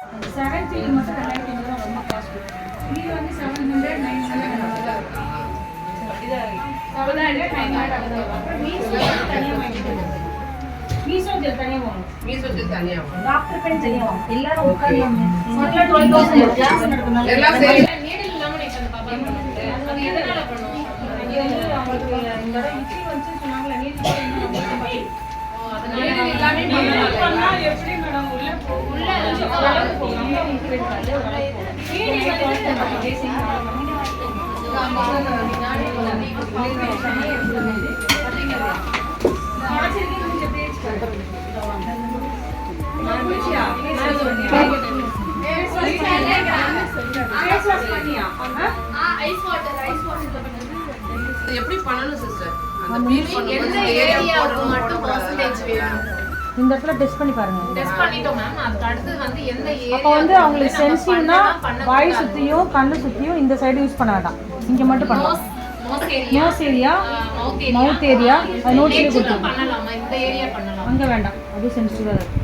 7 feel மட்டும் 2500 ரொம்ப cost. இது வந்து 700 900 அப்புறம் மீசோ ஜெல் தனியா வாங்கணும். டாக்டர் பென் தனியா வாங்கணும். எல்லாரும் உட்கார்ந்து 12,000 கிளாஸ் நடக்குது. எல்லாம் சரி. நீடில் இல்லாம நீங்க அந்த பாப்பா பண்ணுது. அது எதனால பண்ணுவோம்? இது வந்து அவங்களுக்கு இந்த இட்லி வந்து சொன்னாங்கல நீடில் அதனால எல்லாமே பண்ணா எப்படி மேடம் உள்ள போகும் நம்ம இன்கிரீஸ் பண்ணி நீடில் வந்து பேசிங் எப்படி பண்ணணும் சிஸ்டர்? அந்த ஃபீல் எந்த ஏரியாவுக்கு மட்டும் பெர்சன்டேஜ் வேணும்? இந்த இடத்துல டெஸ்ட் பண்ணி பாருங்க. டெஸ்ட் பண்ணிட்டோம் மேம். அதுக்கு அடுத்து வந்து எந்த ஏரியா அப்ப வந்து அவங்களுக்கு சென்சிவ்னா வாய் சுத்தியும் கண்ணு சுத்தியும் இந்த சைடு யூஸ் பண்ண வேண்டாம். இங்க மட்டும் பண்ணலாம். நோஸ் ஏரியா மவுத் ஏரியா நோட்ஸ்ல கொடுத்து பண்ணலாமா? இந்த ஏரியா பண்ணலாம். அங்க வேண்டாம். அது சென்சிட்டிவா இருக்கு.